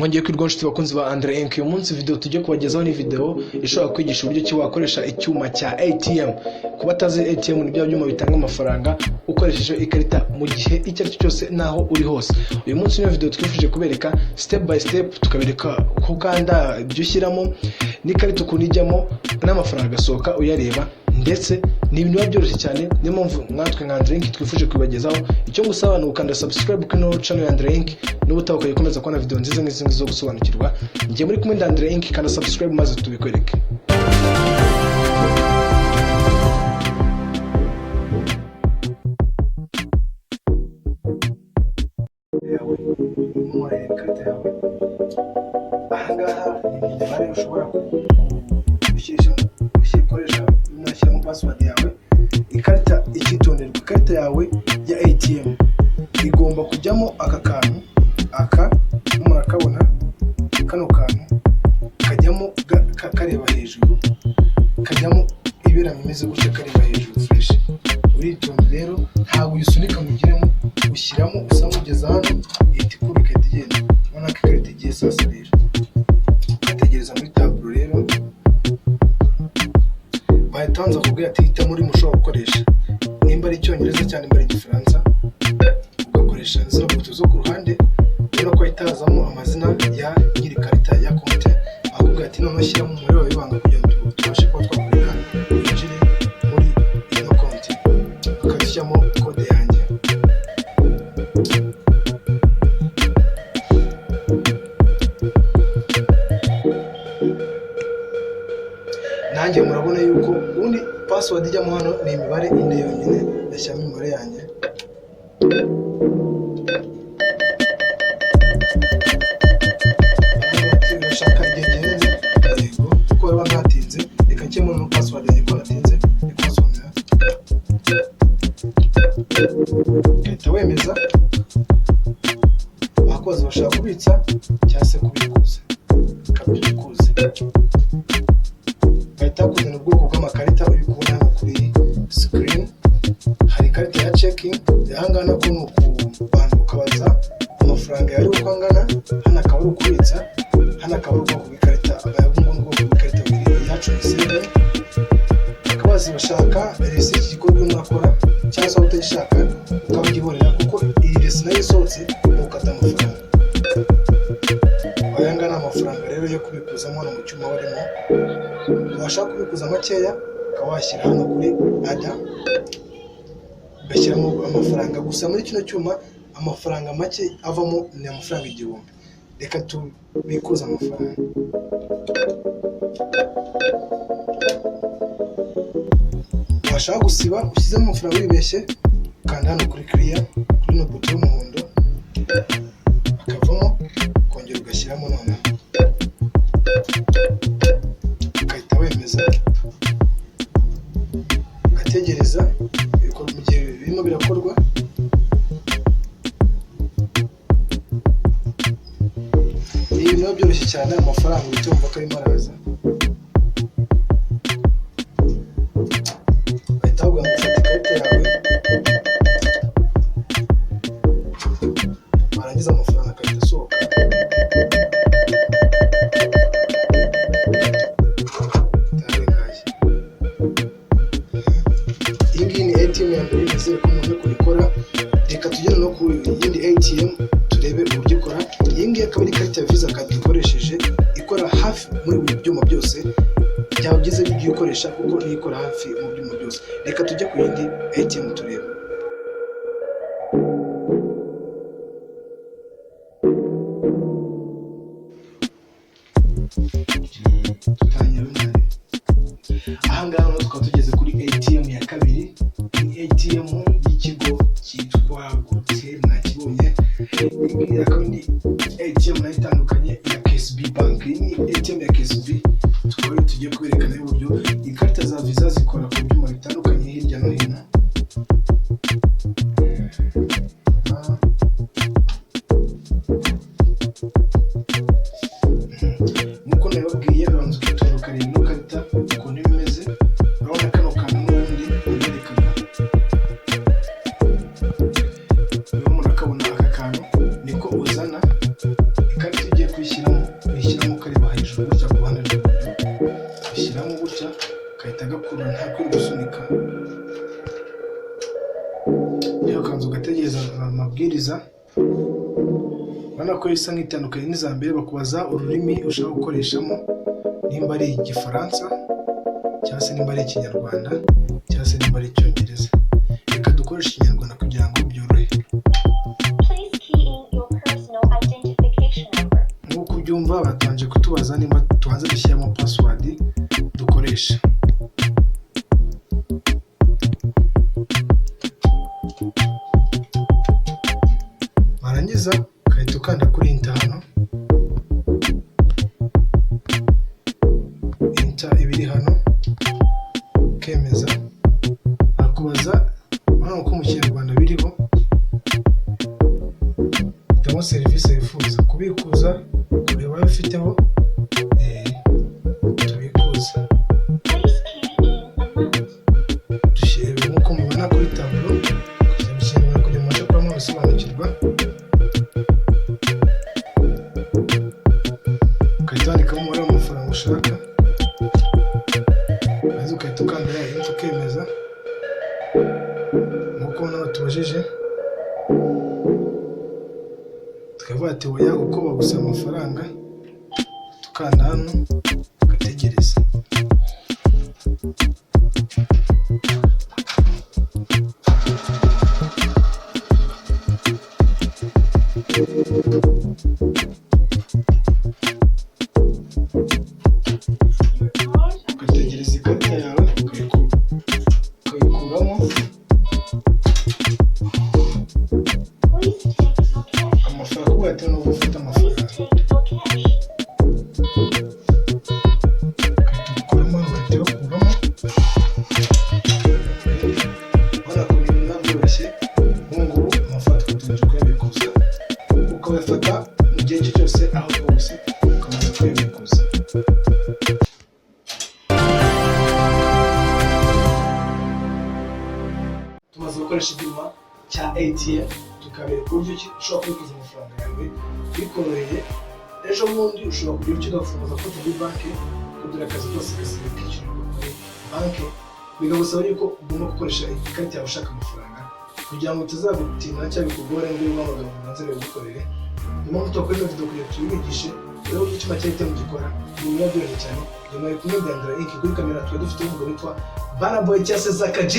Mwongeye kwirwa nshuti bakunzi ba Andre Inc. Uyu munsi video tujye kubagezaho ni video ishobora kwigisha uburyo ki wakoresha icyuma cya ATM. Kuba atazi ATM ni bya byuma bitanga amafaranga ukoresheje ikarita mu gihe icyo ari cyo cyose naho uri hose. Uyu munsi niyo video twifuje kubereka step by step, tukabereka uko kanda ibyo ushyiramo n'ikarita ukuntu ijyamo n'amafaranga agasohoka uyareba, ndetse ni ibintu biba byoroshye cyane. Niyo mpamvu mwatwe nka Andre Inc. twifuje kubagezaho. Icyo ngusaba ni ukanda subscribe kuri channel ya Andre Inc. n'ubutaha ukayikomeza kubona video nziza nk'izi zo gusobanukirwa. Ngiye muri kumwe Andre Inc. Kanda subscribe maze tubikwereke. Ahangaha imibare ushobora gukoresha unashyiramo password yawe. Ikarita ikitonderwa, ikarita yawe ya ATM igomba kujyamo aka kantu, aka murakabona, kano kantu kajyamo kareba hejuru, kajyamo ibera bimeze gutya kareba hejuru fresh. Uritonde rero, ntabwo uyisunika mugiremo, ushyiramo usamugeza hano ihita ikubika igenda. Ubona ko ikarita igiye sasa rero ugategereza muri taburo. Rero bahitanze akubwira ati hita muri mushobora gukoresha, nimba ari icyongereza cyane nimba ari igifaransa, ugakoresha zino buto zo ku ruhande. Rero ko itazamo amazina ya nyiri karita ya konti, akubwira ati none shyiramo umubare wawe w'ibanga kugira ngo tubashe kuba twakorera winjire muri ino konti. Ukashyiramo kode yanjye, nanjye murabona yuko ubundi password ijyamo hano ni imibare ine yonyine. Ndashyiramo imibare yanjye, urashaka igihe gihenze yego, kuko waba ntatinze reka nshyiremo no password yanjye ko natinze ikosomera. Uhita wemeza. Abakozi bashaka kubitsa cyangwa se kubikuza, ukabikuza. Bahita kuzana ubwoko bw'amakarita uri kubona hano kuri screen. Hari ikarita ya checking, ahangana ko ni ukubanza ukabaza amafaranga yari uko angana. Hano akaba ari ukubitsa, hano akaba ari ubwoko bw'ikarita, ubwoko bw'ikarita bubiri yacu bisebe. Akabazi bashaka receipt igikorwa mwakora, cyangwa se utayishaka ukabigihorera, kuko iyi receipt nayo isohotse ukata amafaranga. Ayangana amafaranga rero yo kubikuzamo hano mu cyuma warimo. Washaka kubikuza makeya ukawashyira hano kuri ada, ugashyiramo amafaranga. Gusa muri kino cyuma amafaranga make avamo ni amafaranga 1000. Reka tubikuza amafaranga. Washaka gusiba ushyizemo amafaranga wibeshye, kanda hano kuri clear kuri no buto y'umuhondo, akavamo kongera ugashyiramo noneho, ukahita wemeza, ugategereza mu gihe birimo birakorwa. Ibi biba byoroshye cyane, amafaranga uhita wumva ko arimo araza. Bahita bavuga ngo ufate ikarita yawe, warangiza amafaranga agahita asohoka. Iyi ngiyi ni ATM ya mbere, nizere ko umuntu kubikora. Reka tugere no ku yindi ATM turebe uburyo ikora. Iyi ngiyi akaba ari ikarita ya Visa card ikoresheje, ikora hafi muri buri byuma byose. Byaba byiza iyo ukoresha kuko niyo ikora hafi mu byuma byose. Reka tujye ku yindi ATM turebe. Ahangaha tukaba tugeze kuri ATM ya kabiri. Ni ATM y'ikigo cyitwa Gute, mwakibonye. Iyi akaba ni ATM nayo itandukanye ya KSB Bank. Iyi ni ATM ya KSB. Tukaba tugiye kwerekana uburyo ikarita za Visa zikora ku byuma bitandukanye hirya no hino. Nuko nababwiye banza ukitonda ino karita ukuntu imeze. Urabona kano kantu n'ubundi uberekana. Urabona murakabona aka kantu niko uzana ikarita ugiye kwishyira ushyiramo gutya gahita gakurura nta kuri gusunika, rero ukanza ugategereza amabwiriza. Urabona ko isa nk'itandukanye n'iza mbere, bakubaza ururimi ushaka gukoreshamo, nimba ari Igifaransa cyangwa se nimba ari Ikinyarwanda cyangwa se nimba ari Icyongereza. Reka dukoreshe Ikinyarwanda kugira ngo byorohe. Nk'uko ubyumva batanje kutubaza nimba tubanza dushyiramo password dukoresha. Warangiza ukahita ukanda kuri enter hano, enter ibiri hano ukemeza, akubaza hano uko mu Kinyarwanda biriho, hitamo serivisi wifuza kubikuza, kureba ayo ufiteho, tubikuza dushyire nk'uko mubona kuri taburo, kujya mu Kinyarwanda kugira ngo mubashe kuba mwabisobanukirwa. Ukahita wandikamo umubare w'amafaranga ushaka, maze ukahita ukanda enter ukemeza. Nk'uko ubona batubajije tukavuga ati oya kuko bagusaba amafaranga, tukanda hano ugategereza. Ugategereza ikarita yawe ukayikuramo, amafaranga kuko ati no gufata amafaranga ukuramo, ugahita ukuramo. Urabona ko ibintu biba byoroshye. Nk'ubu amafaranga tugatangira kuyabikuza, ukayafata mu gihe cyose aho hose ukamaze kuyabikuza. Tumaze gukoresha icyuma cya ATM tukabereka uburyo ushobora kubikuza amafaranga yawe bikoroheye. Ejo bundi ushobora kugira icyo ugafunguza konti muri banki, kugira akazi kose gasigaye kishyurirwa kuri banki, bigagusaba yuko ugomba gukoresha ikarita yawe ushaka amafaranga kugira ngo utazagutinda cyangwa bikugore ngo ube wamagana ubanze bigukorere. Niyo mpamvu twakoze ino video kugira tubigishe rero uburyo icyuma cya ATM gikora. Ni ibintu byoroshye cyane. Nyuma yo kumwendandira kuri kamera tuba dufite umugabo witwa Bana Boy cyangwa se Zaka G.